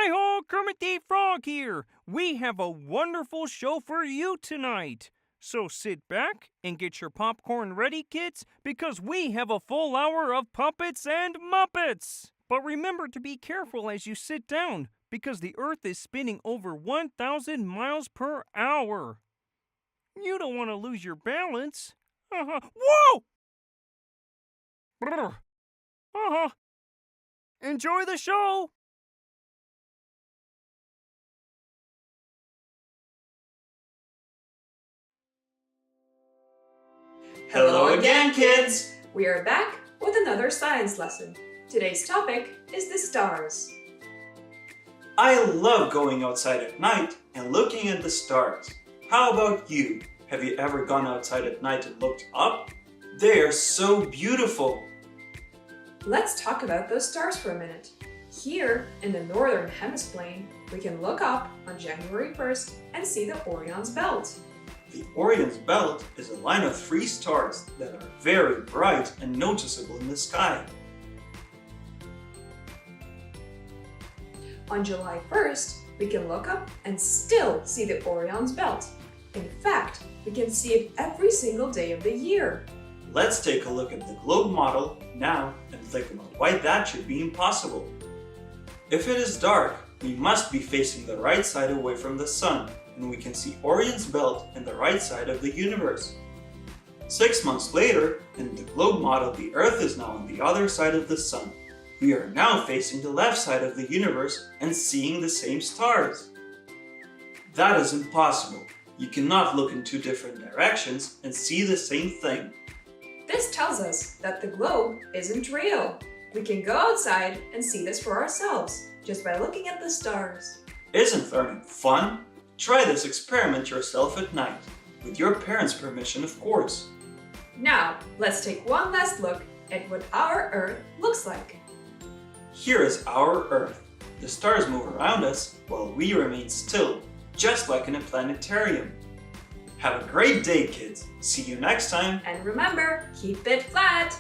Hi-ho, Kermit the Frog here. We have a wonderful show for you tonight. So sit back and get your popcorn ready, kids, because we have a full hour of puppets and muppets. But remember to be careful as you sit down, because the Earth is spinning over 1,000 miles per hour. You don't want to lose your balance. Whoa! Brr. Enjoy the show! Hello again, kids! We are back with another science lesson. Today's topic is the stars. I love going outside at night and looking at the stars. How about you? Have you ever gone outside at night and looked up? They are so beautiful. Let's talk about those stars for a minute. Here in the northern hemisphere, we can look up on January 1st and see the Orion's belt. The Orion's belt is a line of 3 stars that are very bright and noticeable in the sky. On July 1st, we can look up and still see the Orion's belt. In fact, we can see it every single day of the year. Let's take a look at the globe model now and think about why that should be impossible. If it is dark, we must be facing the right side away from the sun, and we can see Orion's belt in the right side of the universe. 6 months later, in the globe model, the Earth is now on the other side of the sun. We are now facing the left side of the universe and seeing the same stars. That is impossible. You cannot look in 2 different directions and see the same thing. This tells us that the globe isn't real. We can go outside and see this for ourselves, just by looking at the stars. Isn't learning fun? Try this experiment yourself at night, with your parents' permission, of course. Now, let's take one last look at what our Earth looks like. Here is our Earth. The stars move around us while we remain still, just like in a planetarium. Have a great day, kids. See you next time. And remember, keep it flat.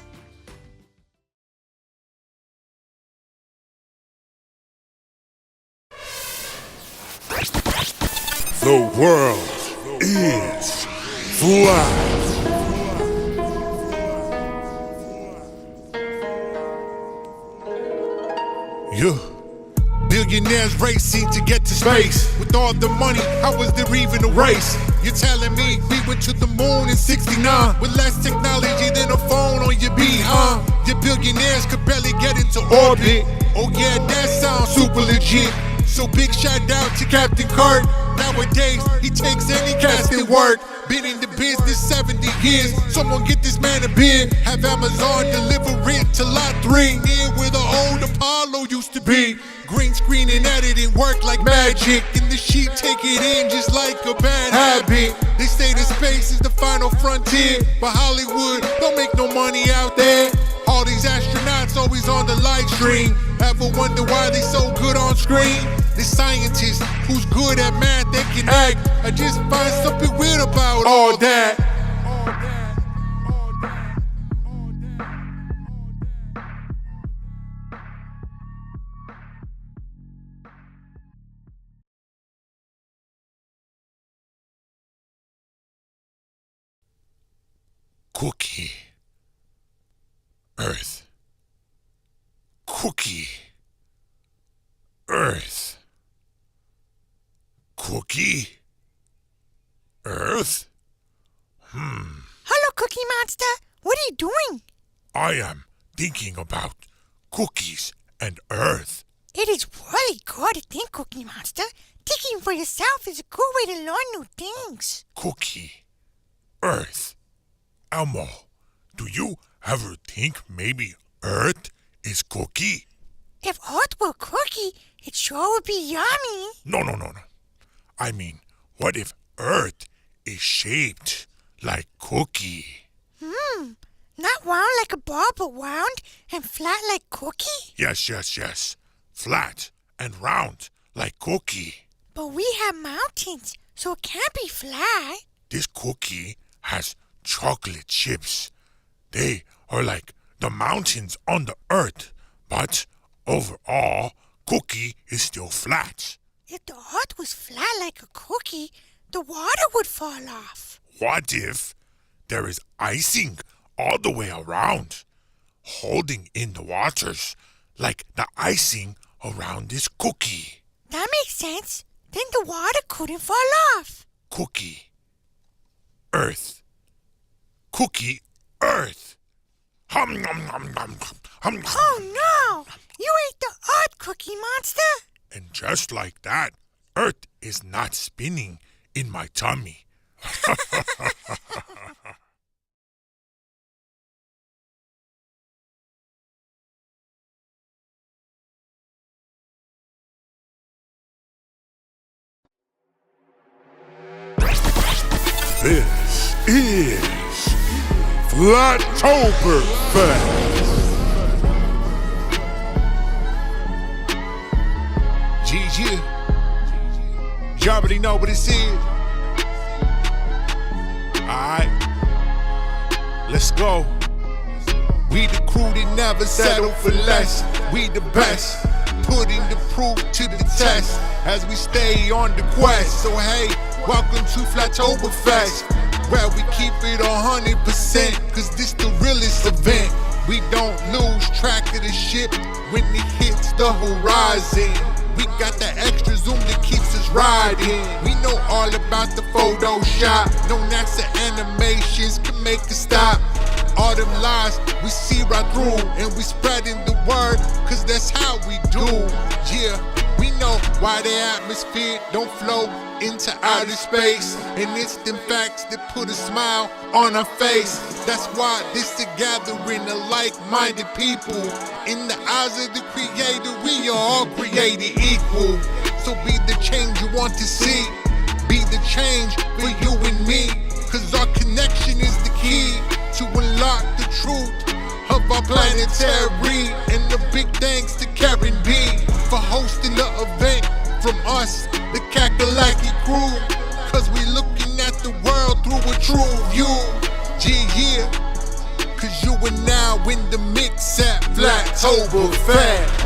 The world is flat. Yeah. Billionaires racing to get to space. With all the money, how was there even a race? You're telling me we went to the moon in '69 with less technology than a phone on your beat, huh? Your billionaires could barely get into orbit. Oh yeah, that sounds super legit. So big shout out to Captain Kirk. Nowadays, he takes any casting work. Been in the business 70 years. Someone get this man a beer. Have Amazon deliver it to lot 3. Near where the old Apollo used to be. Green screen and editing work like magic. And the sheep take it in just like a bad habit. They say that space is the final frontier, but Hollywood don't make no money out there. All these astronauts always on the live stream. Ever wonder why they so good on screen? The scientist who's good at math, they can act. I just find something weird about all that. Cookie. Earth. Cookie. Earth. Cookie. Earth? Hello, Cookie Monster. What are you doing? I am thinking about cookies and Earth. It is really good to think, Cookie Monster. Thinking for yourself is a good way to learn new things. Cookie. Earth. Elmo, do you ever think maybe Earth is cookie? If Earth were cookie, it sure would be yummy. No. I mean, what if Earth is shaped like cookie? Not round like a ball, but round and flat like cookie? Yes. Flat and round like cookie. But we have mountains, so it can't be flat. This cookie has chocolate chips. They are like the mountains on the Earth, but overall, cookie is still flat. If the earth was flat like a cookie, the water would fall off. What if there is icing all the way around, holding in the waters like the icing around this cookie? That makes sense. Then the water couldn't fall off. Cookie, earth. Cookie, earth. Hum, nom, nom, nom, hum, nom. Oh no! You ate the earth, Cookie Monster! And just like that, earth is not spinning in my tummy. This is Flocktoberfest. GG. You already know what this is. Alright. Let's go. We the crew that never settle for less. We the best. Putting the proof to the test as we stay on the quest. So hey, welcome to Flocktoberfest, where we keep it 100%, cause this the realest event. We don't lose track of the ship when it hits the horizon. We got the extra zoom that keeps us riding. We know all about the Photoshop. No NASA animations can make us stop. All them lies we see right through, and we spreading the word, cause that's how we do. Yeah, we know why the atmosphere don't flow into outer space, and it's them facts that put a smile on our face. That's why this a gathering of like-minded people. In the eyes of the Creator, we are all created equal. So be the change you want to see. Be the change for you and me, cause our connection is the key to unlock the truth of our planetary. And a big thanks to Karen B for hosting the event. From us, the Kakalaki crew, cause we looking at the world through a true view. Yeah, cause you are now in the mix at Flocktoberfest.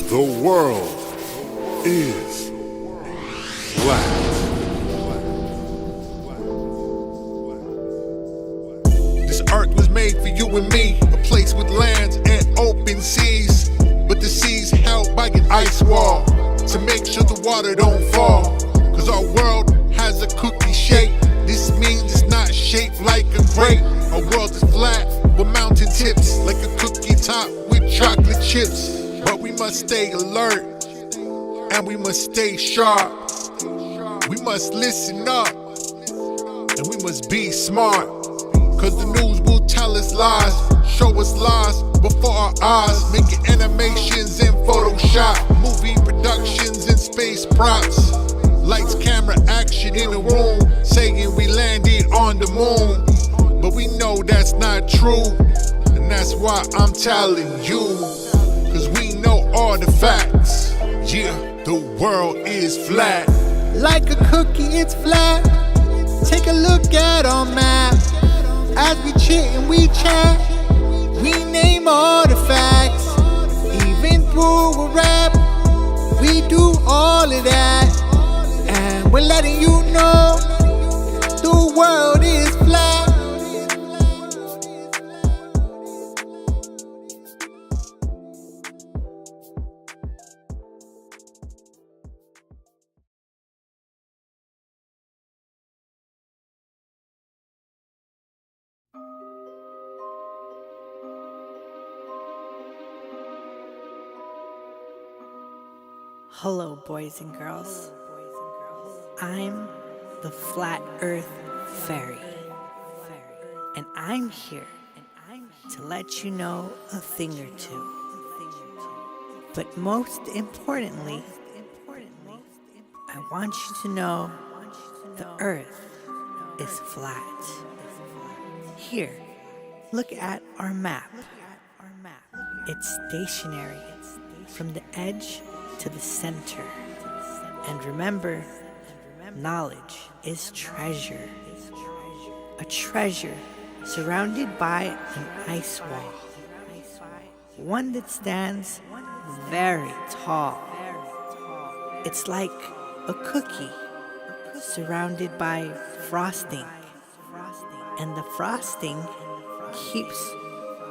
The world is flat. This earth was made for you and me, a place with lands and open seas. But the seas held by an ice wall to make sure the water don't fall. Cause our world has a cookie shape. This means it's not shaped like a grape. Our world is flat with mountain tips, like a cookie top with chocolate chips. But we must stay alert and we must stay sharp. We must listen up, and we must be smart. Cause the news will tell us lies, show us lies before our eyes. Making animations in Photoshop, movie productions and space props. Lights, camera, action in a room, saying we landed on the moon. But we know that's not true, and that's why I'm telling you. Cause we know all the facts. Yeah, the world is flat. Like a cookie, it's flat. Take a look at our map. As we chit and we chat, we name all the facts. Even through a rap, we do all of that. And we're letting you know the world is flat. Hello, boys and girls. I'm the Flat Earth Fairy, and I'm here to let you know a thing or two. But most importantly, I want you to know the Earth is flat. Here, look at our map. It's stationary from the edge to the center. And remember, knowledge is treasure. A treasure surrounded by an ice wall. One that stands very tall. It's like a cookie surrounded by frosting. And the frosting keeps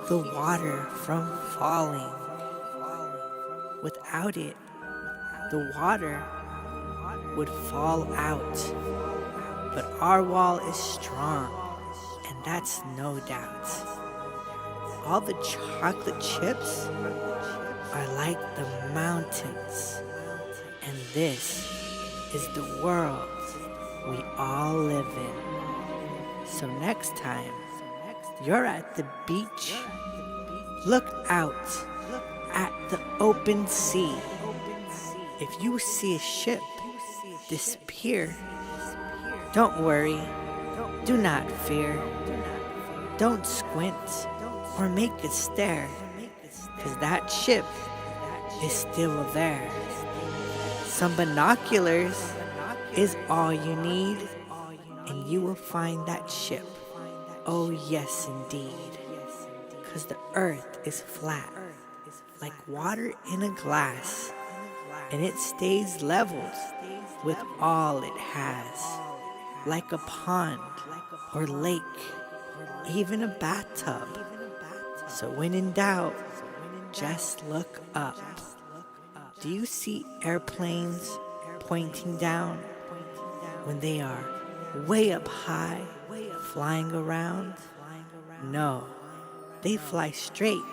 the water from falling. Without it, the water would fall out. But our wall is strong, and that's no doubt. All the chocolate chips are like the mountains, and this is the world we all live in. So next time you're at the beach, look out at the open sea. If you see a ship disappear, don't worry, do not fear. Don't squint or make a stare, 'cause that ship is still there. Some binoculars is all you need, and you will find that ship. Oh yes, indeed. 'Cause the earth is flat, like water in a glass, and it stays leveled with all it has, like a pond or lake, even a bathtub. So when in doubt, just look up. Do you see airplanes pointing down when they are way up high, flying around? No, they fly straight,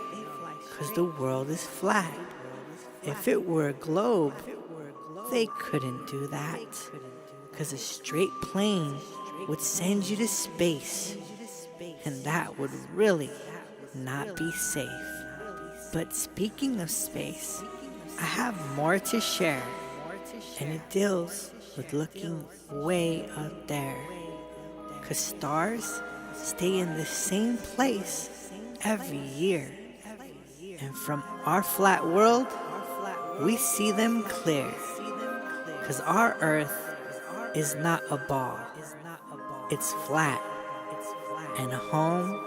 'cause the world is flat. If it were a globe, they couldn't do that, 'cause a straight plane would send you to space, and that would really not be safe. But speaking of space, I have more to share, and it deals with looking way up there, 'cause stars stay in the same place every year, and from our flat world, we see them clear, 'cause our earth is not a ball, it's flat, and home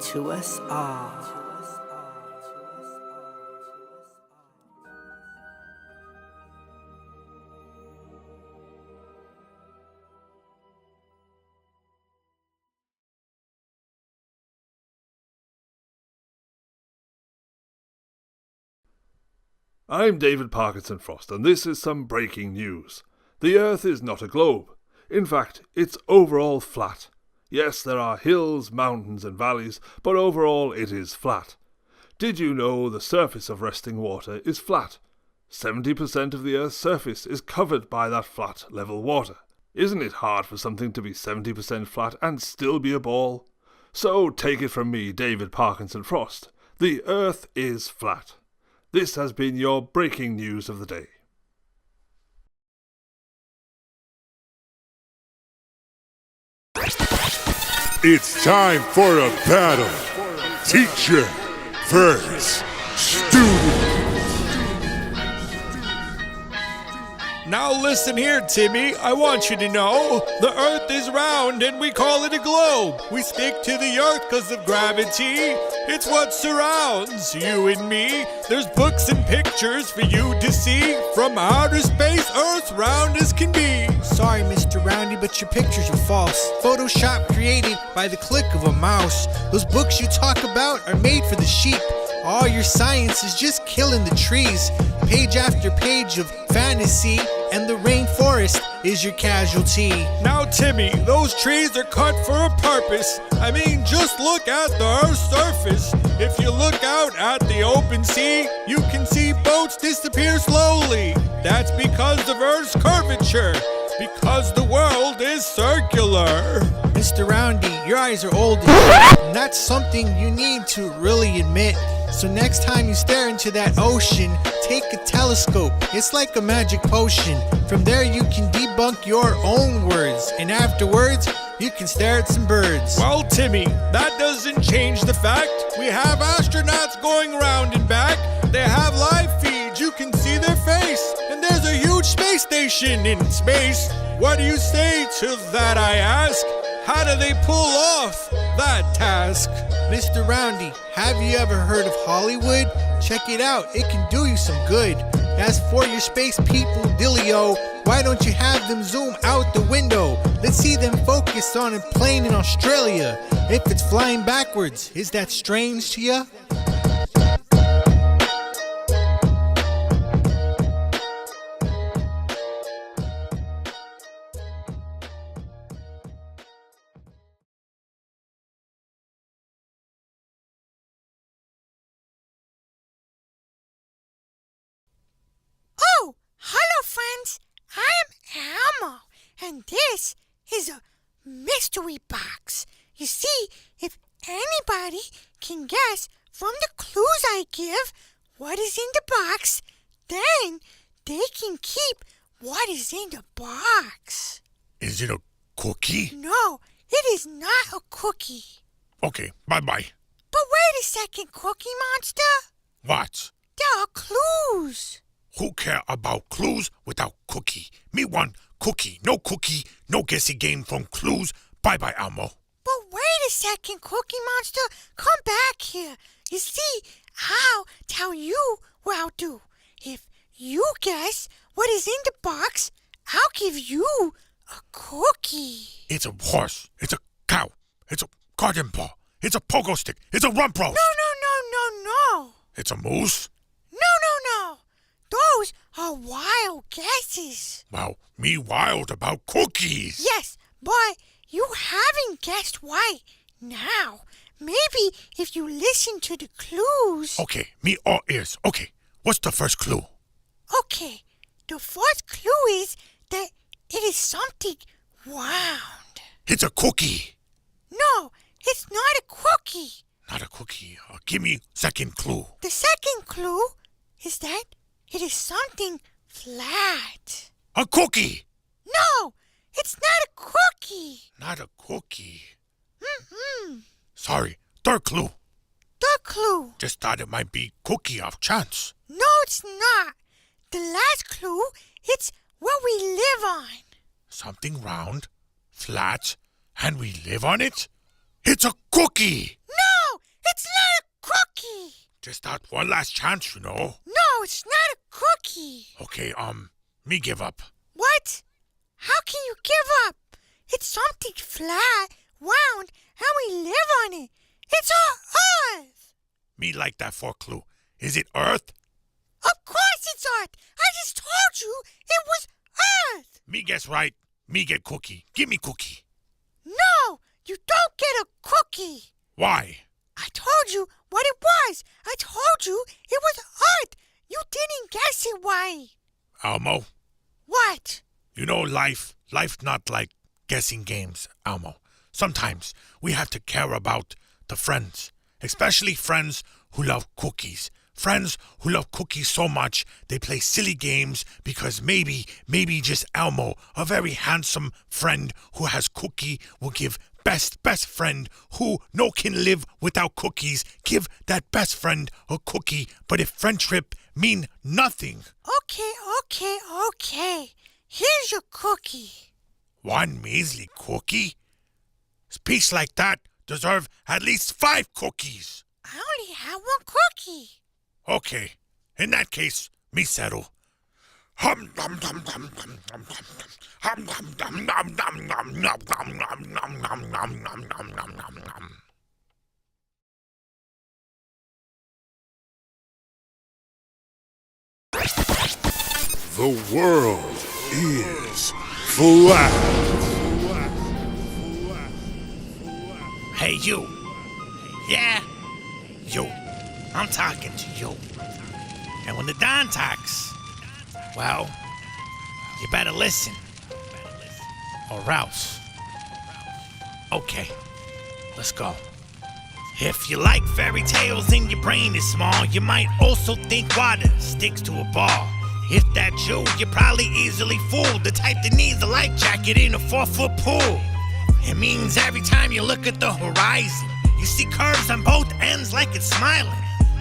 to us all. I'm David Parkinson Frost, and this is some breaking news. The Earth is not a globe. In fact, it's overall flat. Yes, there are hills, mountains, and valleys, but overall it is flat. Did you know the surface of resting water is flat? 70% of the Earth's surface is covered by that flat, level water. Isn't it hard for something to be 70% flat and still be a ball? So take it from me, David Parkinson Frost. The Earth is flat. This has been your breaking news of the day. It's time for a battle. Teacher versus student. Now listen here, Timmy. I want you to know the Earth is round and we call it a globe. We stick to the Earth because of gravity. It's what surrounds you and me. There's books and pictures for you to see. From outer space, Earth's round as can be. Sorry, Mr. Roundy, but your pictures are false. Photoshop created by the click of a mouse. Those books you talk about are made for the sheep. All your science is just killing the trees. Page after page of fantasy, and the rainforest is your casualty. Now, Timmy, those trees are cut for a purpose. I mean, just look at the Earth's surface. If you look out at the open sea, you can see boats disappear slowly. That's because of Earth's curvature. Because the world is circular. Mr. Roundy, your eyes are old, and that's something you need to really admit. So next time you stare into that ocean, take a telescope. It's like a magic potion. From there you can debunk your own words, and afterwards you can stare at some birds. Well, Timmy, that doesn't change the fact we have astronauts going round and back. They have live feeds, you can see their face, and there's a huge space station in space. What do you say to that, I ask? How do they pull off that task? Mr. Roundy, have you ever heard of Hollywood? Check it out, it can do you some good. As for your space people, Dillio, why don't you have them zoom out the window? Let's see them focus on a plane in Australia. If it's flying backwards, is that strange to ya? Oh, hello friends. I am Elmo, and this is a mystery box. You see, if anybody can guess from the clues I give what is in the box, then they can keep what is in the box. Is it a cookie? No, it is not a cookie. Okay, bye-bye. But wait a second, Cookie Monster. What? There are clues. Who care about clues without cookie? Me want cookie, no guessing game from clues. Bye-bye, Elmo. But wait a second, Cookie Monster. Come back here. You see, I'll tell you what I'll do. If you guess what is in the box, I'll give you a cookie. It's a horse. It's a cow. It's a garden ball. It's a pogo stick. It's a rump roast. No. It's a moose. No. Those are wild guesses. Well, me wild about cookies. Yes, but you haven't guessed right. Now, maybe if you listen to the clues... Okay, me all ears. Okay, what's the first clue? Okay, the first clue is that it is something round. It's a cookie. No, it's not a cookie. Not a cookie. Give me second clue. The second clue is that it is something flat. A cookie. No, it's not a cookie. Not a cookie. Mm-mm. Sorry, third clue. Third clue. Just thought it might be cookie off chance. No, it's not. The last clue, it's what we live on. Something round, flat, and we live on it? It's a cookie! No, it's not a cookie. Just that one last chance, you know. No, it's not a cookie. Okay, me give up. What? How can you give up? It's something flat, round, and we live on it. It's our Earth. Me like that fourth clue. Is it Earth? Of course it's Earth. I just told you it was Earth. Me guess right. Me get cookie. Give me cookie. No, you don't get a cookie. Why? I told you what it was. I told you it was Earth. You didn't guess it right. Elmo, What? you know life's not like guessing games, Elmo. Sometimes we have to care about the friends, especially friends who love cookies. Friends who love cookies so much they play silly games because maybe just Elmo, a very handsome friend who has cookie, will give best friend who no can live without cookies, give that best friend a cookie. But if friendship mean nothing. Okay. Here's your cookie. One measly cookie? A piece like that deserve at least 5 cookies. I only have one cookie. Okay, in that case, me settle. Hum dum dum dum dum dum dum. Hum dum dum dum dum dum dum dum dum dum dum dum dum dum dum. The world is flat. Hey, you. Yeah, you. I'm talking to you. And when the Don talks, well, you better listen. Or else. Okay, let's go. If you like fairy tales and your brain is small, you might also think water sticks to a ball. If that's you, you're probably easily fooled. The type that needs a life jacket in a 4-foot pool. It means every time you look at the horizon, you see curves on both ends like it's smiling.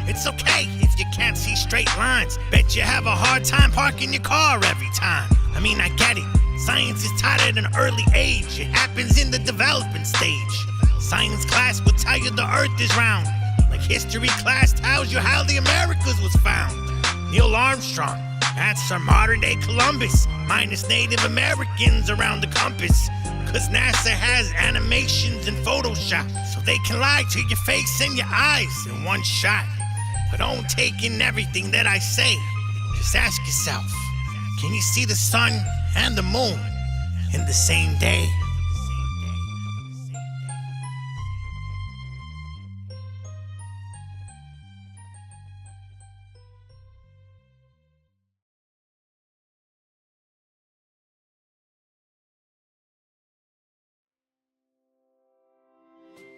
It's okay if you can't see straight lines. Bet you have a hard time parking your car every time. I mean, I get it. Science is taught at an early age. It happens in the development stage. Science class will tell you the earth is round, like history class tells you how the Americas was found. Neil Armstrong, that's our modern day Columbus, minus Native Americans around the compass. Cause NASA has animations and Photoshop, so they can lie to your face and your eyes in one shot. But don't take in everything that I say. Just ask yourself, can you see the sun and the moon in the same day?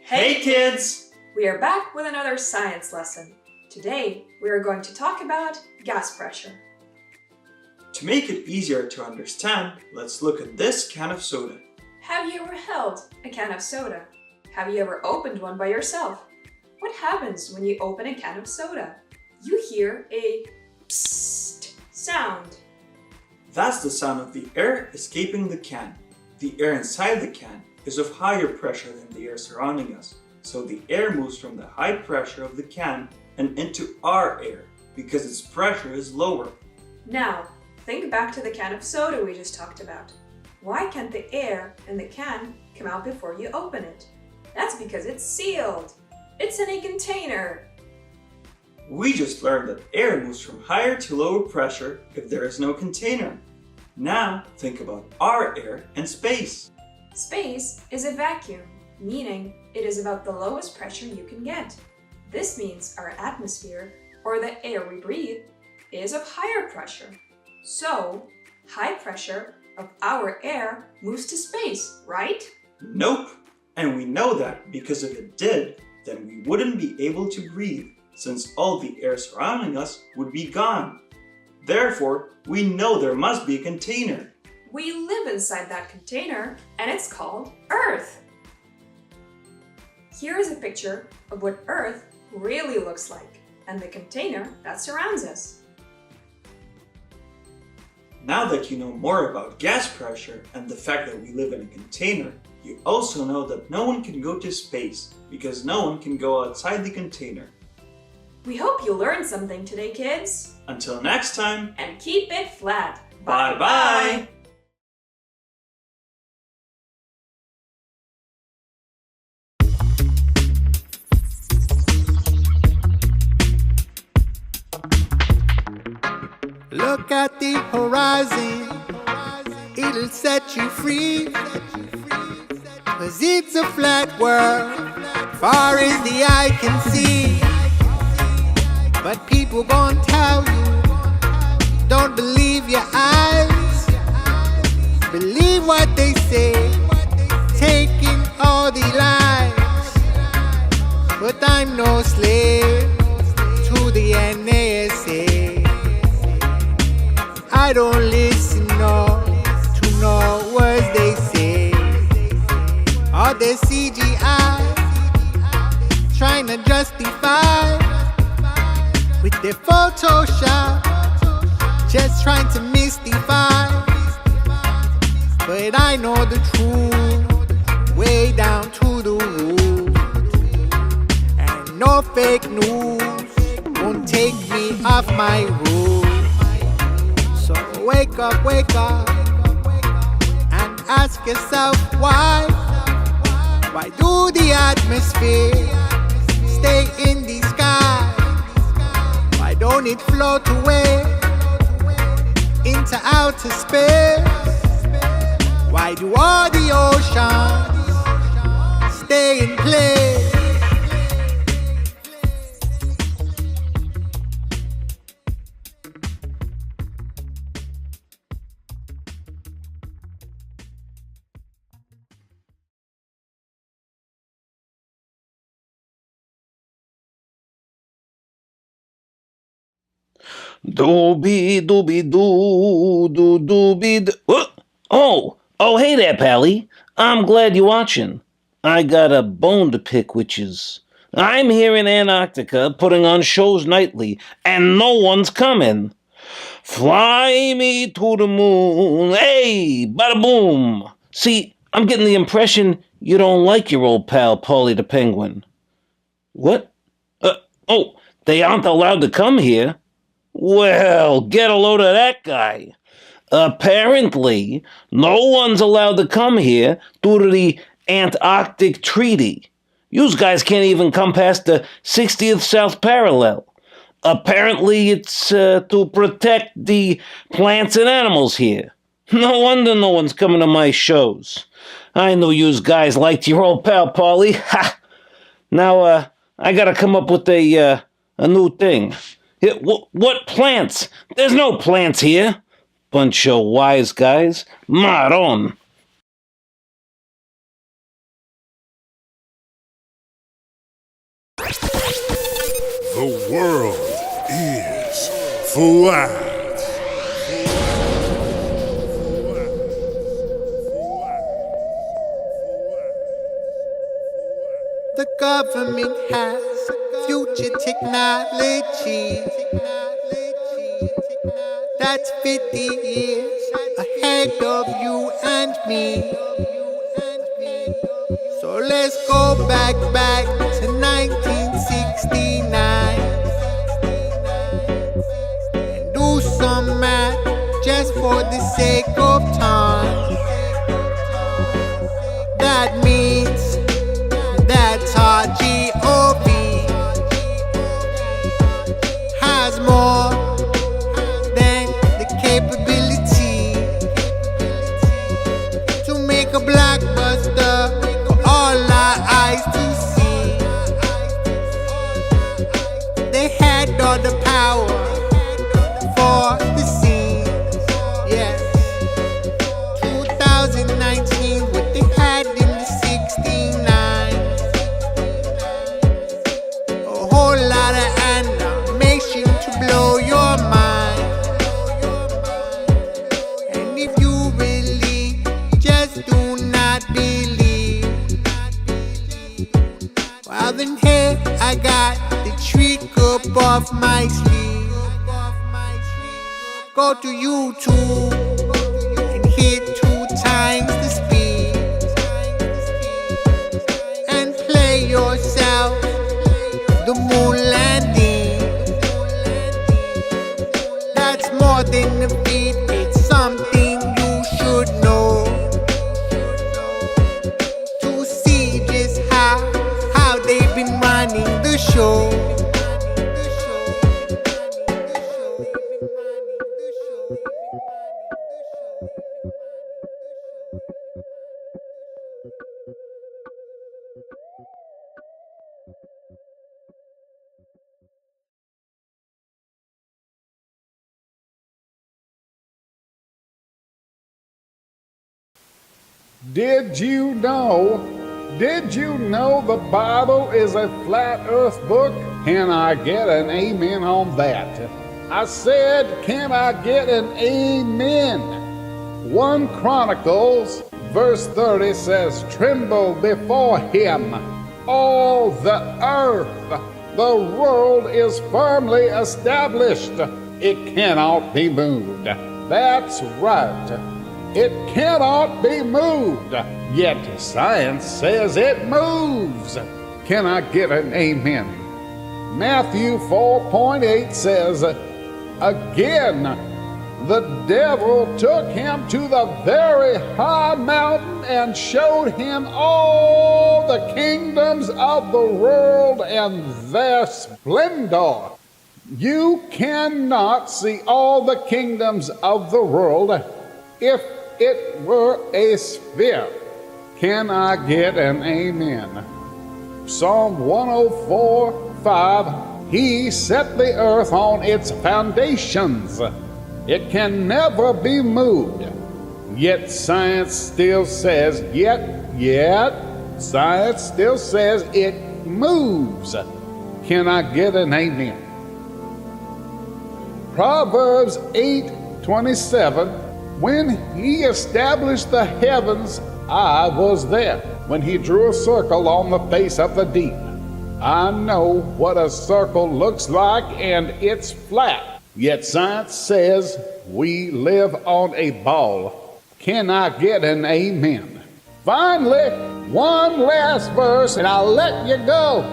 Hey kids! We are back with another science lesson. Today, we are going to talk about gas pressure. To make it easier to understand, let's look at this can of soda. Have you ever held a can of soda? Have you ever opened one by yourself? What happens when you open a can of soda? You hear a psst sound. That's the sound of the air escaping the can. The air inside the can is of higher pressure than the air surrounding us, so the air moves from the high pressure of the can and into our air because its pressure is lower. Now, think back to the can of soda we just talked about. Why can't the air in the can come out before you open it? That's because it's sealed. It's in a container. We just learned that air moves from higher to lower pressure if there is no container. Now, think about our air and space. Space is a vacuum, meaning it is about the lowest pressure you can get. This means our atmosphere, or the air we breathe, is of higher pressure. So, high pressure of our air moves to space, right? Nope. And we know that because if it did, then we wouldn't be able to breathe, since all the air surrounding us would be gone. Therefore, we know there must be a container. We live inside that container, and it's called Earth. Here is a picture of what Earth really looks like, and the container that surrounds us. Now that you know more about gas pressure and the fact that we live in a container, you also know that no one can go to space because no one can go outside the container. We hope you learned something today, kids. Until next time, And keep it flat. bye-bye! Look at the horizon, it'll set you free. 'Cause it's a flat world, far as the eye can see. But people gon' tell you, don't believe your eyes. Believe what they say, taking all the lies. But I'm no slave to the NASA. I don't listen no to no words they say. All the CGI trying to justify with their Photoshop, just trying to mystify. But I know the truth, way down to the root. And no fake news won't take me off my route. So wake up, and ask yourself why. Why do the atmosphere stay in the sky? Why don't it float away into outer space? Why do all the oceans stay in place? Dooby dooby doo doo dooby doo. Oh, hey there, Paulie. I'm glad you're watching. I got a bone to pick, which is I'm here in Antarctica putting on shows nightly, and no one's coming. Fly me to the moon, hey, bada boom. See, I'm getting the impression you don't like your old pal Paulie the Penguin. What? They aren't allowed to come here? Well, get a load of that guy. Apparently, no one's allowed to come here due to the Antarctic Treaty. You guys can't even come past the 60th South Parallel. Apparently, it's to protect the plants and animals here. No wonder no one's coming to my shows. I knew you guys liked your old pal, Paulie. Ha! Now, I gotta come up with a new thing. What plants? There's no plants here. Bunch of wise guys. Maron. The world is flat. The government has future technology that's 50 years ahead of you and me. So let's go back to 1969 and do some math just for the sake of time. That means that's our GOP has more than the capability to make a blockbuster for all our eyes to see. They had all the power for the scenes, yes. 2019, what they had in the 69. A whole lot of animation to blow your mind. And if you really just do not believe, well then here I got the trick up off my sleeve. Go to YouTube and hit 2 times the speed and play yourself the moon landing. That's more than a feat, it's something you should know. To see just how they've been running the show. Did you know the Bible is a flat earth book? Can I get an amen on that? I said, can I get an amen? 1 Chronicles verse 30 says, tremble before him, all the earth. The world is firmly established. It cannot be moved. That's right. It cannot be moved. Yet science says it moves. Can I get an amen? Matthew 4:8 says, again, the devil took him to the very high mountain and showed him all the kingdoms of the world and their splendor. You cannot see all the kingdoms of the world if it were a sphere. Can I get an amen? Psalm 104:5, he set the earth on its foundations. It can never be moved. Yet science still says, science still says it moves. Can I get an amen? Proverbs 8:27, when he established the heavens, I was there. When he drew a circle on the face of the deep. I know what a circle looks like, and it's flat. Yet science says we live on a ball. Can I get an amen? Finally, one last verse and I'll let you go.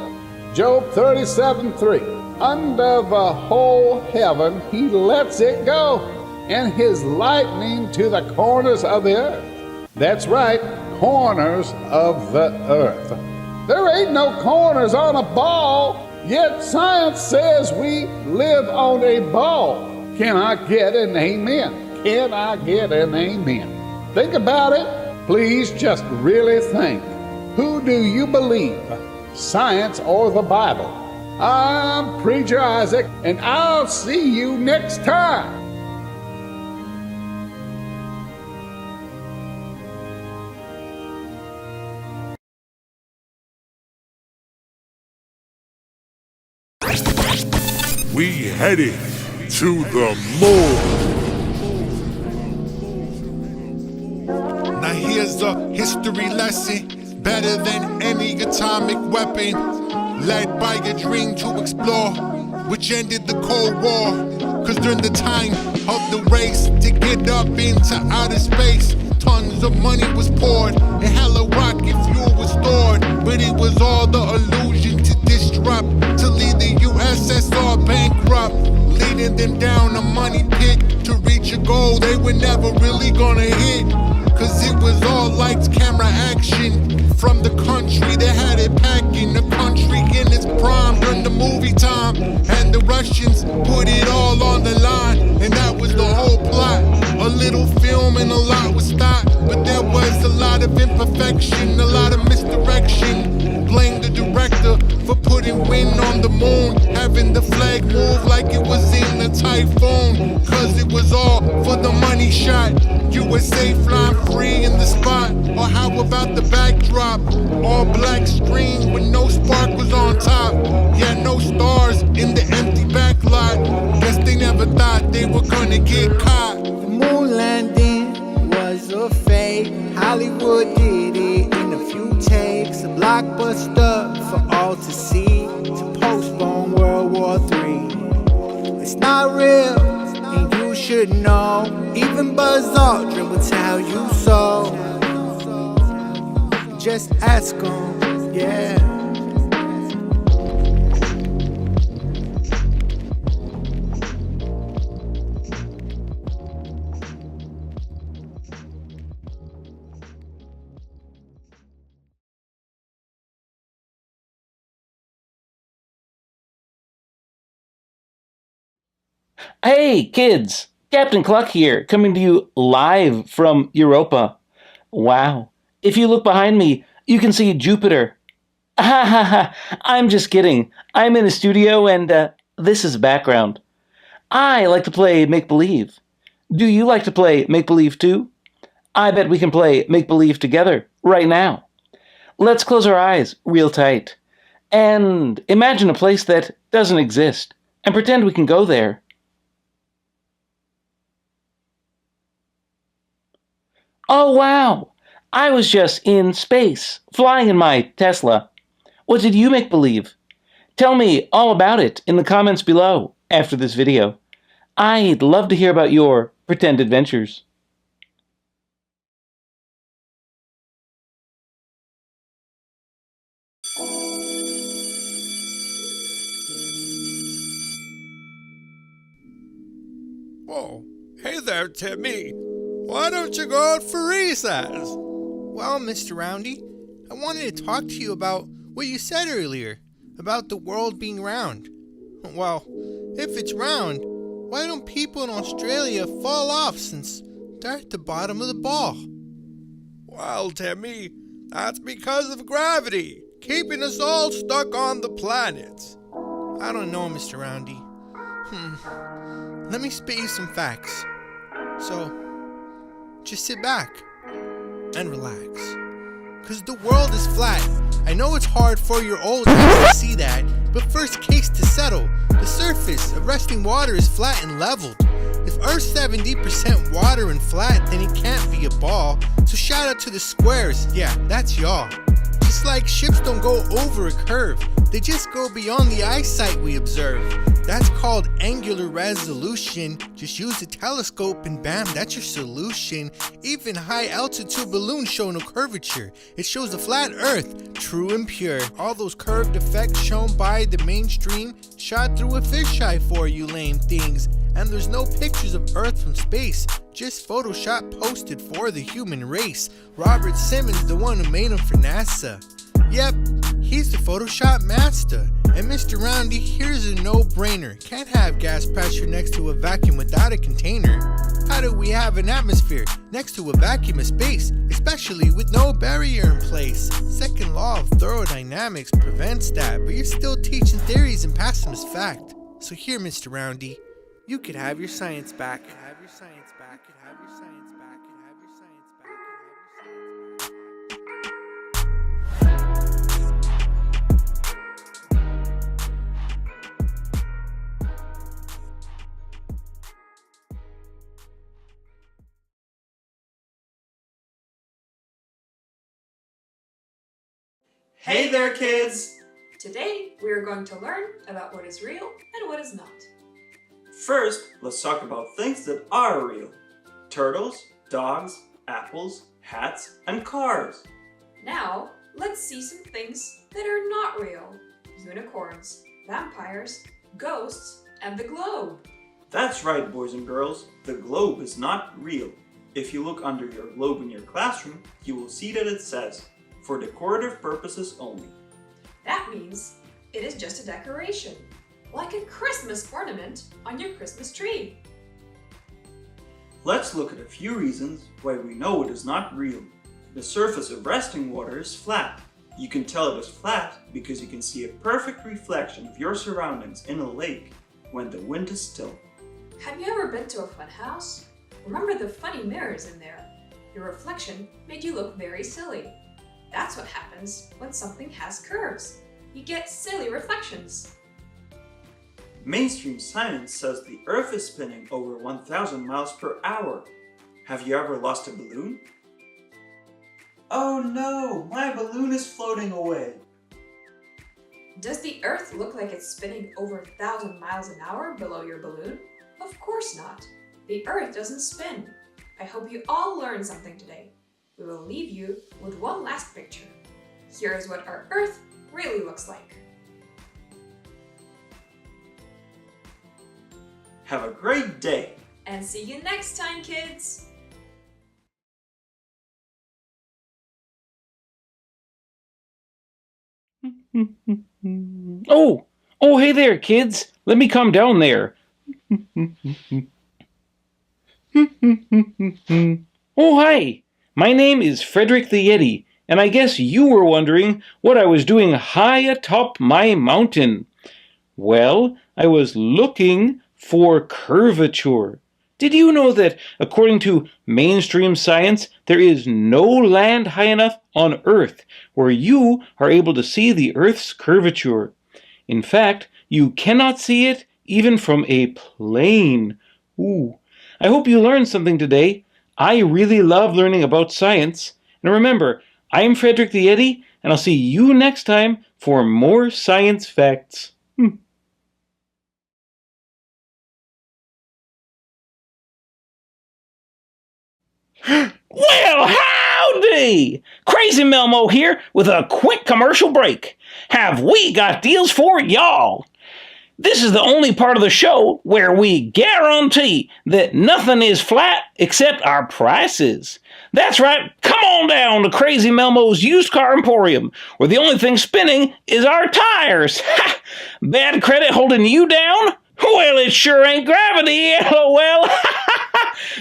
Job 37:3. Under the whole heaven he lets it go, and his lightning to the corners of the earth. That's right, corners of the earth. There ain't no corners on a ball, yet science says we live on a ball. Can I get an amen? Can I get an amen? Think about it. Please just really think. Who do you believe, science or the Bible? I'm Preacher Isaac, and I'll see you next time. We headed to the moon. Now here's a history lesson, better than any atomic weapon. Led by a dream to explore, which ended the Cold War. Cause during the time of the race to get up into outer space, tons of money was poured and hella rocket fuel was stored. But it was all the illusion to disrupt, to lead the USSR bankrupt, leading them down a money pit to reach a goal they were never really gonna hit. Cause it was all lights, camera, action from the country that had it packing. The country in its prime during the movie time, and the Russians put it all on the line, and that was the whole plot. A little film and a lot was thought, but there was a lot of imperfection, a lot of misdirection. Blame the director for putting wind on the moon, having the flag move like it was in a typhoon. Cause it was all for the money shot. USA flying free in the spot. Or how about the backdrop? All black screen with no sparkles on top. Yeah, no stars in the empty backlot. Guess they never thought they were gonna get caught. The moon landing was a fake. Hollywood did it in a few takes. A blockbuster for all to see, to postpone World War III. It's not real, and you should know. Even Buzz Aldrin will tell you so. Just ask him, yeah. Hey, kids! Captain Cluck here, coming to you live from Europa. Wow. If you look behind me, you can see Jupiter. Ha ha ha! I'm just kidding. I'm in a studio and this is background. I like to play make-believe. Do you like to play make-believe too? I bet we can play make-believe together right now. Let's close our eyes real tight and imagine a place that doesn't exist and pretend we can go there. Oh, wow! I was just in space, flying in my Tesla. What did you make believe? Tell me all about it in the comments below after this video. I'd love to hear about your pretend adventures. Whoa. Hey there, Timmy. Why don't you go out for recess? Well, Mr. Roundy, I wanted to talk to you about what you said earlier, about the world being round. Well, if it's round, why don't people in Australia fall off since they're at the bottom of the ball? Well, Timmy, that's because of gravity, keeping us all stuck on the planet. I don't know, Mr. Roundy. Let me spit you some facts. So, just sit back and relax. Cause the world is flat. I know it's hard for your old eyes to see that, but first case to settle. The surface of resting water is flat and leveled. If Earth's 70% water and flat, then it can't be a ball. So shout out to the squares, yeah, that's y'all. Just like ships don't go over a curve, they just go beyond the eyesight we observe. That's called angular resolution. Just use a telescope and bam, that's your solution. Even high altitude balloons show no curvature. It shows a flat earth, true and pure. All those curved effects shown by the mainstream shot through a fisheye for you lame things. And there's no pictures of Earth from space, just Photoshop posted for the human race. Robert Simmons, the one who made them for NASA. Yep, he's the Photoshop master. And Mr. Roundy, here's a no-brainer. Can't have gas pressure next to a vacuum without a container. How do we have an atmosphere next to a vacuum of space, especially with no barrier in place? Second law of thermodynamics prevents that, but you're still teaching theories and passing as fact. So here, Mr. Roundy, you could have your science back. Hey there, kids! Today, we are going to learn about what is real and what is not. First, let's talk about things that are real. Turtles, dogs, apples, hats, and cars. Now, let's see some things that are not real. Unicorns, vampires, ghosts, and the globe. That's right, boys and girls. The globe is not real. If you look under your globe in your classroom, you will see that it says, "For decorative purposes only." That means it is just a decoration, like a Christmas ornament on your Christmas tree. Let's look at a few reasons why we know it is not real. The surface of resting water is flat. You can tell it is flat because you can see a perfect reflection of your surroundings in a lake when the wind is still. Have you ever been to a fun house? Remember the funny mirrors in there? Your reflection made you look very silly. That's what happens when something has curves. You get silly reflections. Mainstream science says the Earth is spinning over 1,000 miles per hour. Have you ever lost a balloon? Oh no, my balloon is floating away. Does the Earth look like it's spinning over 1,000 miles an hour below your balloon? Of course not. The Earth doesn't spin. I hope you all learned something today. We will leave you with one last picture. Here is what our Earth really looks like. Have a great day! And see you next time, kids! Oh, hey there, kids. Let me come down there. Oh, hi. My name is Frederick the Yeti, and I guess you were wondering what I was doing high atop my mountain. Well, I was looking for curvature. Did you know that, according to mainstream science, there is no land high enough on Earth where you are able to see the Earth's curvature? In fact, you cannot see it even from a plane. Ooh. I hope you learned something today. I really love learning about science. And remember, I'm Frederick the Yeti, and I'll see you next time for more science facts. Well, howdy! Crazy Melmo here with a quick commercial break. Have we got deals for y'all? This is the only part of the show where we guarantee that nothing is flat except our prices. That's right, come on down to Crazy Melmo's Used Car Emporium, where the only thing spinning is our tires. Ha! Bad credit holding you down? Well, it sure ain't gravity, LOL.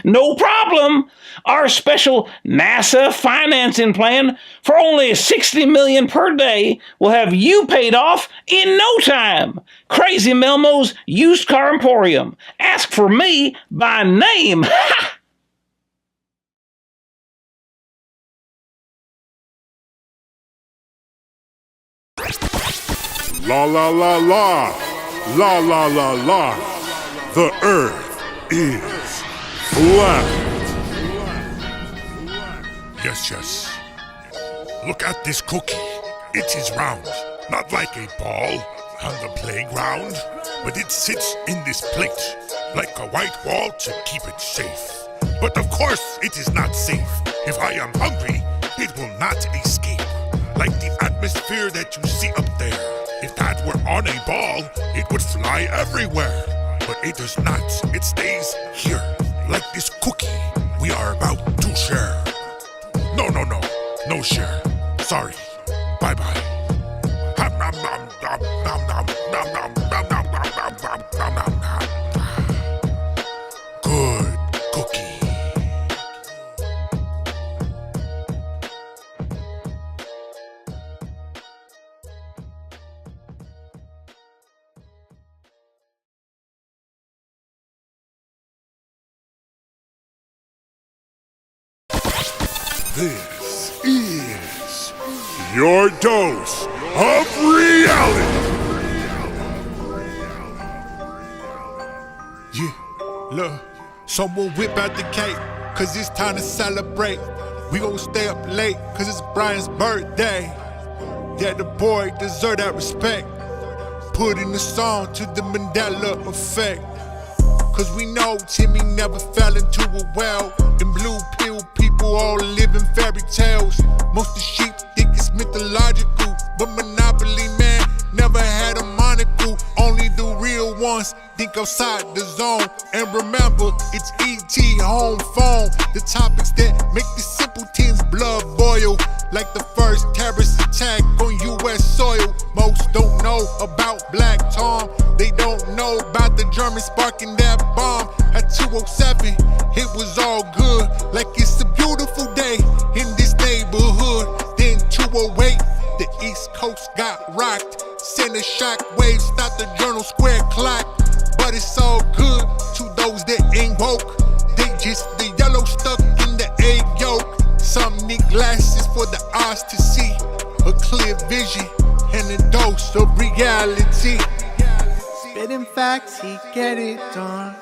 No problem. Our special NASA financing plan for only $60 million per day will have you paid off in no time. Crazy Melmo's Used Car Emporium. Ask for me by name. La la la la, la la la la. The earth is flat. Yes. Look at this cookie. It is round, not like a ball on the playground, but it sits in this plate like a white wall to keep it safe. But of course it is not safe. If I am hungry, it will not escape. Like the atmosphere that you see up there. If that were on a ball, it would fly everywhere. But it does not. It stays here. Like this cookie we are about to share. No share. Sorry. Bye-bye. Good cookie. This is your dose of reality. Yeah, look, someone whip out the cake, cause it's time to celebrate. We gon' stay up late, cause it's Brian's birthday. Yeah, the boy deserve that respect. Put in the song to the Mandela effect. Cause we know Timmy never fell into a well. And blue pill people all live in fairy tales. Most of the sheep think it's mythological, but Monopoly man never had a monocle. Only the real ones think outside the zone. And remember, it's E.T. home phone. The topics that make the simpletons blood boil. Like the first terrorist attack on U.S. soil. Most don't know about Black Tom. They don't know about the Germans sparking that bomb at 207. It was all good, like it's a beautiful day in this neighborhood. Then 208, the East Coast got rocked. Send a shock wave, stop the Journal Square clock. But it's all good to those that ain't woke. They just the yellow stuck in the egg yolk. Some need glasses for the eyes to see. A clear vision and a dose of reality. Spitting facts, he get it done.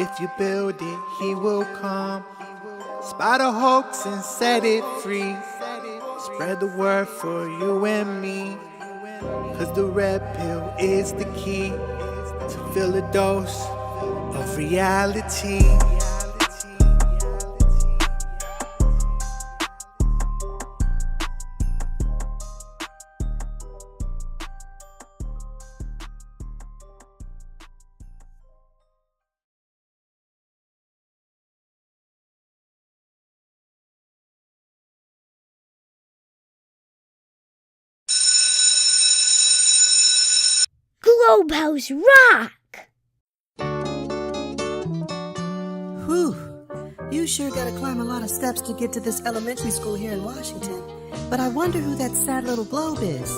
If you build it, he will come. Spot a hoax and set it free. Spread the word for you and me. Cause the red pill is the key to fill a dose of reality. Globehouse rock! Whew, you sure gotta climb a lot of steps to get to this elementary school here in Washington. But I wonder who that sad little globe is.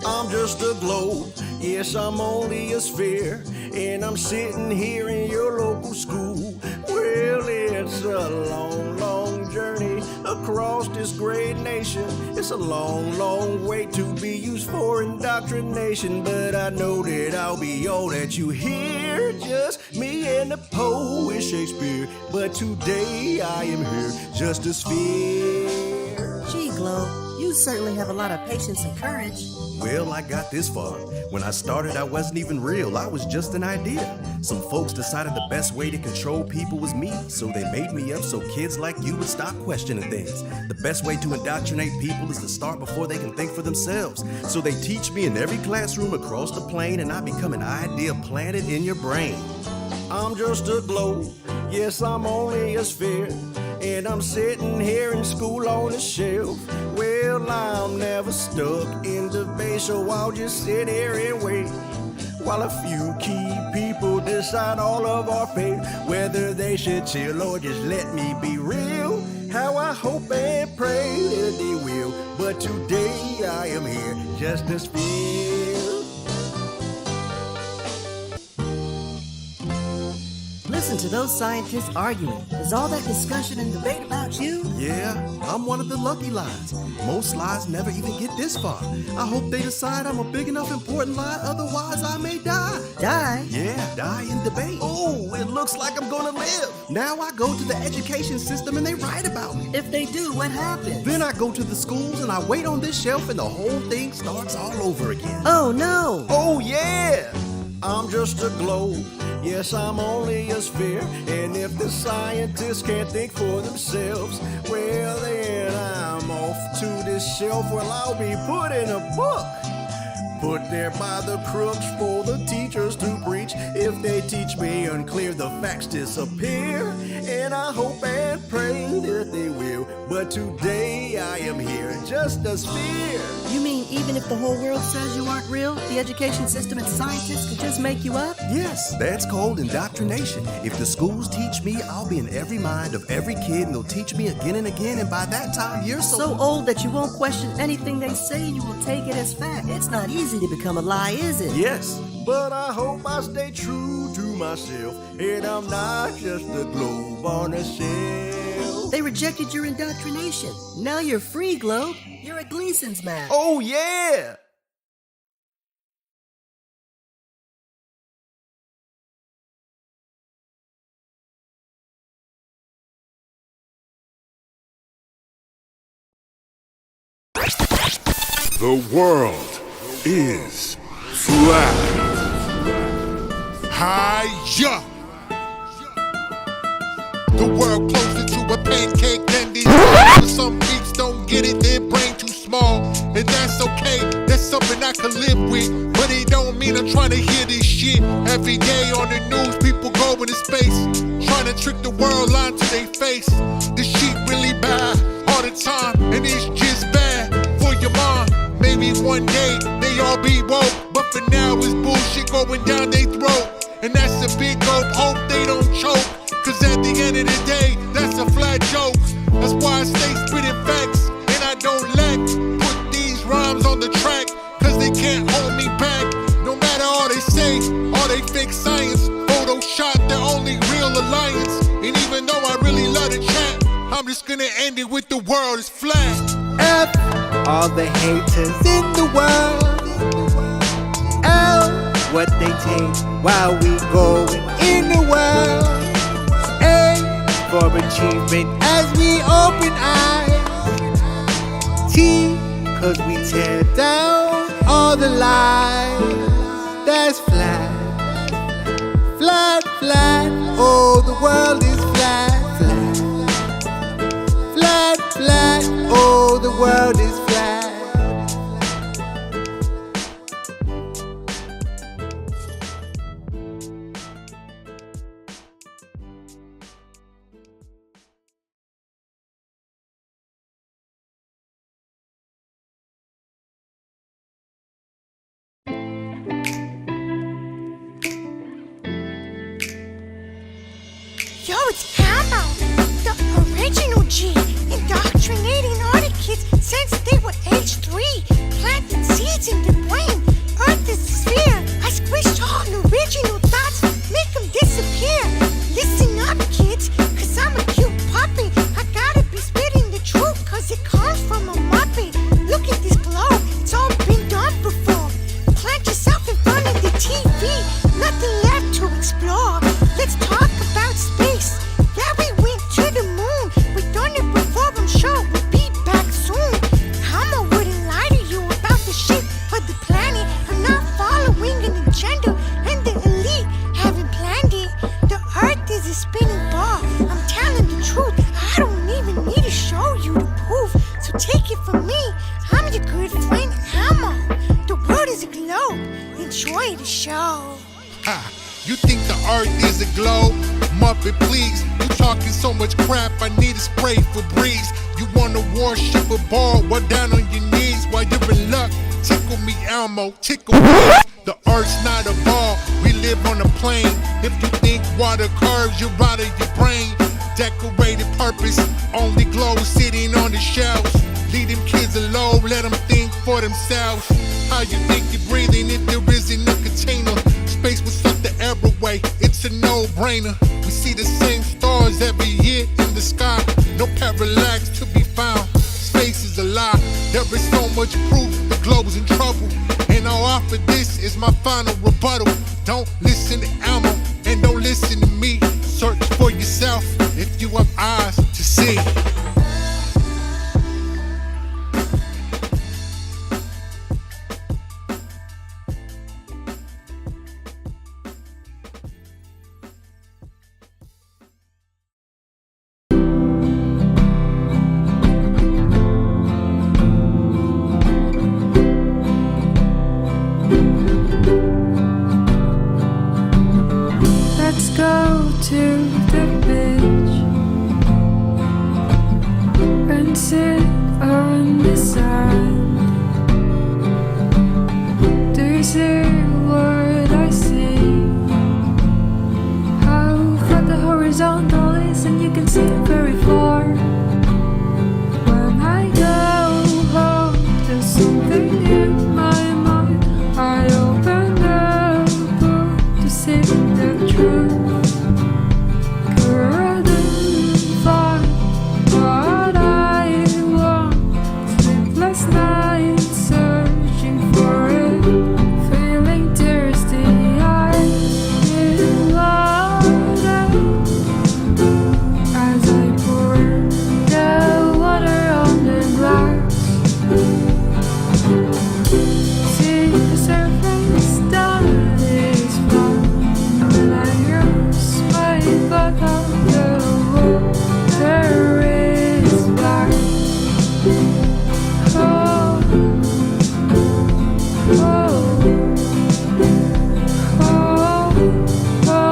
I'm just a globe, yes, I'm only a sphere. and I'm sitting here in your local school. Well, it's a long, long journey across this great nation. It's a long, long way to be used for indoctrination, but I know that I'll be all that you hear, just me and the poet Shakespeare. But today I am here just a sphere. Gee, Glow, you certainly have a lot of patience and courage. Well, I got this far. When I started, I wasn't even real. I was just an idea. Some folks decided the best way to control people was me, so they made me up so kids like you would stop questioning things. The best way to indoctrinate people is to start before they can think for themselves. So they teach me in every classroom across the plain, and I become an idea planted in your brain. I'm just a globe, yes, I'm only a sphere, and I'm sitting here in school on a shelf. Well, I'm never stuck in debate, so I'll just sit here and wait while a few key people decide all of our fate, whether they should chill or just let me be real. How I hope and pray that they will, but today I am here just to spill. Listen to those scientists arguing. Is all that discussion and debate about you? Yeah, I'm one of the lucky lies. Most lies never even get this far. I hope they decide I'm a big enough important lie, otherwise I may die. Die? Yeah, die in debate. Oh, it looks like I'm gonna live. Now I go to the education system and they write about me. If they do, what happens? Then I go to the schools and I wait on this shelf and the whole thing starts all over again. Oh no! Oh yeah! I'm just a globe. Yes, I'm only a sphere. And if the scientists can't think for themselves, well then I'm off to this shelf where I'll be put in a book, put there by the crooks for the teachers to preach. If they teach me unclear, the facts disappear, and I hope and pray that they will. But today I am here just a sphere. You mean even if the whole world says you aren't real, the education system and scientists can just make you up? Yes, that's called indoctrination. If the schools teach me, I'll be in every mind of every kid, and they'll teach me again and again, and by that time you're so old that you won't question anything they say, and you will take it as fact. It's not easy to become a lie, is it? Yes, but I hope I stay true to myself, and I'm not just a globe on a shelf. They rejected your indoctrination. Now you're free, Globe. You're a Gleason's man. Oh, yeah! The world is flat. Hi-ya! The world closer to a pancake than these. Some freaks don't get it, their brain too small. And that's okay, that's something I can live with. But it don't mean I'm trying to hear this shit. Every day on the news, people go into space, trying to trick the world line to their face. This shit really bad all the time, and it's just bad for your mind. Maybe one day they all be woke, but for now it's bullshit going down their throat. And that's a big hope they don't choke, cause at the end of the day, that's a flat joke. That's why I stay spitting facts, and I don't lack. Put these rhymes on the track, cause they can't hold me back. No matter all they say, all they fake science, Photoshop the only real alliance. And even though I really love the chat, I'm just gonna end it with the world is flat. F, all the haters in the world. L, what they take while we going in the world. A, for achievement as we open eyes. T, cause we tear down all the lies. That's flat. Flat, flat, oh the world is flat, flat. Flat, flat, oh the world is flat. Yo, it's Elmo, the original G, indoctrinating all the kids since they were age 3, planting seeds in their brain. Earth is a sphere. I squished all the original thoughts all, I'm telling the truth. I don't even need to show you the proof. So take it from me, I'm your good friend Elmo. The world is a globe. Enjoy the show. Ha! You think the earth is a globe? Muppet, please. You talking so much crap, I need a spray for breeze. You wanna worship a ball, well down on your knees while you're in luck. Tickle me, Elmo, tickle me. The earth's not a ball, we live on a plane. If you think water curves, you're out of your brain. Decorated purpose, only glow sitting on the shelves. Leave them kids alone, let them think for themselves. How you think you're breathing if there isn't a container? Space will suck the air away, it's a no-brainer. We see the same stars every year in the sky. No parallax to be found, space is a lie. There is so much proof the globe's in trouble. And I'll offer this is my final rebuttal. Don't listen to Elmo and don't listen to me. Search for yourself if you have eyes to see. Let's go to the beach and sit on the sand. Do you see what I see? How flat the horizontal is, and you can see it very far. When I go home, there's something in my mind. I open the book to see the truth. Couldn't find what I want. Sleepless nights searching for it. Feeling thirsty, I get water as I pour the water on the glass. See the surface that is flat. When I use my butt on the water is black. Oh, oh, oh, oh.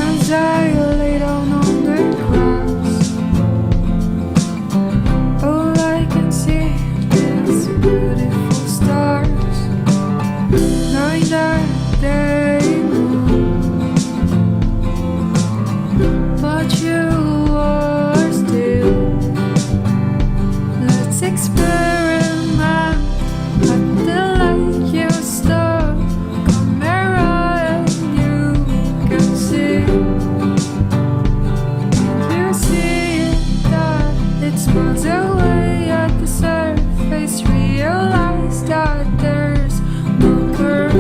As I lay down on the grass, all I can see is beautiful stars, knowing that they move, but you are still. Let's experiment at the light you stop. Come around, you can see. You see that it's miles away at the surface. Realize that there's no curve.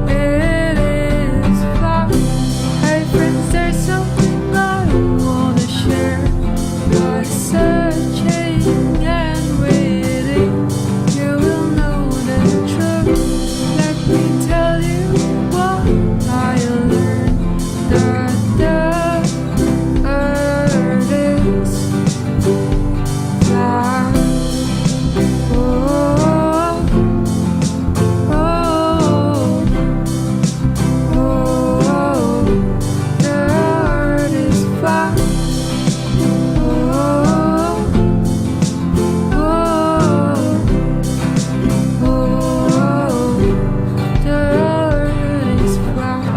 It is flat. Hey friends, there's something I wanna share. By searching and waiting, you will know the truth. Let me tell you what I learned. That the earth is flat. Oh, oh, oh, the earth is flat. Oh, oh, oh, the earth is flat.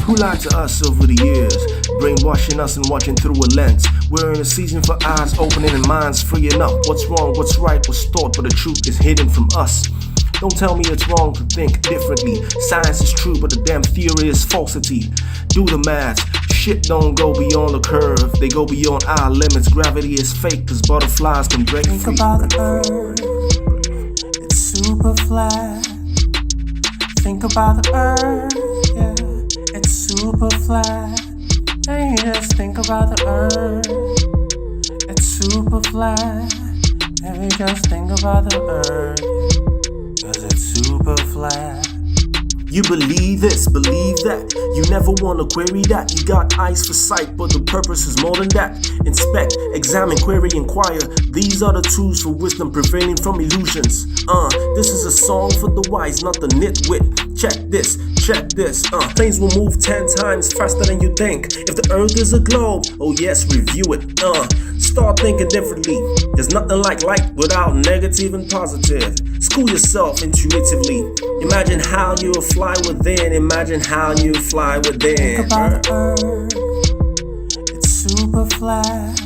Who lied to us over the years, brainwashing us and watching through a lens? We're in a season for eyes opening and minds freeing up. What's wrong, what's right, what's thought, but the truth is hidden from us. Don't tell me it's wrong to think differently. Science is true, but the damn theory is falsity. Do the math, shit don't go beyond the curve. They go beyond our limits. Gravity is fake, cause butterflies can break free. Think about the earth, it's super flat. Think about the earth, yeah, it's super flat. Hey, just think about the earth, it's super flat. Maybe just think about the earth, cause it's super flat. You believe this, believe that. You never wanna query that. You got eyes for sight, but the purpose is more than that. Inspect, examine, query, inquire. These are the tools for wisdom prevailing from illusions. This is a song for the wise, not the nitwit. Check this, check this. Things will move 10 times faster than you think. If the earth is a globe, oh yes, review it. Start thinking differently. There's nothing like light without negative and positive. School yourself intuitively. Imagine how you'll fly within. Imagine how you fly within. Think about the earth, it's super flat.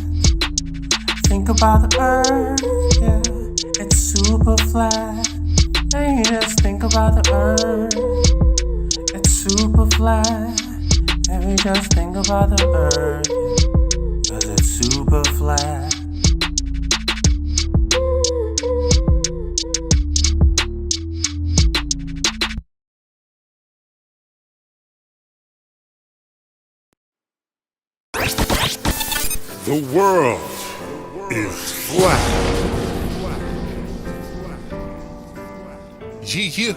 Think about the earth, yeah, it's super flat. Hey, just think about the earth, it's super flat. Maybe just think about the earth, cause it's super flat. The world is flat. Yeah,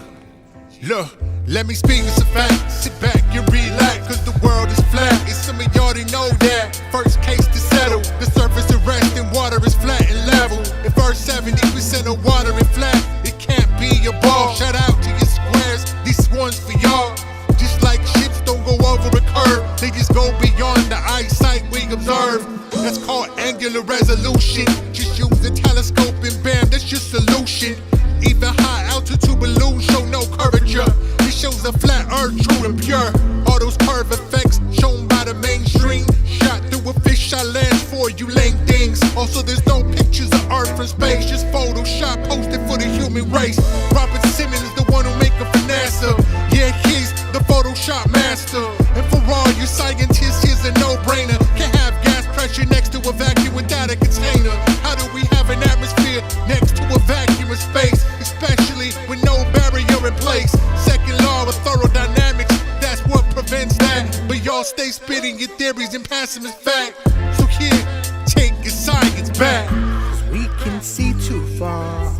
look, let me speak with some facts. Sit back and relax, cause the world is flat. And some of y'all already know that. First case to settle, the surface is rest and water is flat and level. If Earth 70% of water is flat, it can't be a ball. Shout out to your squares, this one's for y'all. Just like ships don't go over a curve, they just go beyond the eyesight we observe. That's called angular resolution. Just use the telescope and bam, that's your solution. Even high altitude balloons show no curvature. It shows a flat earth, true and pure. All those curve effects shown by the mainstream. Shot through a fisheye lens for you lame things. Also, there's no pictures of earth from space, just Photoshop posted for the human race. Robert Simmons is the one who make a finesse. Yeah, he's the Photoshop master. And for all you scientists, here's a no-brainer. Can't have gas pressure next to a vacuum without a container. How do we have an atmosphere next to a vacuum of space? Especially with no barrier in place. Second law of thermodynamics, that's what prevents that. But y'all stay spitting your theories and passing as fact. So here, take your science back. Cause we can see too far.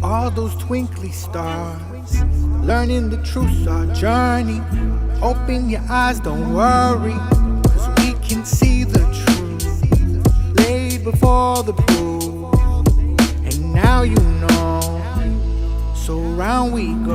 All those twinkly stars. Learning the truth's our journey. Open your eyes, don't worry. Cause we can see the truth laid before the proof. And now you know. So round we go.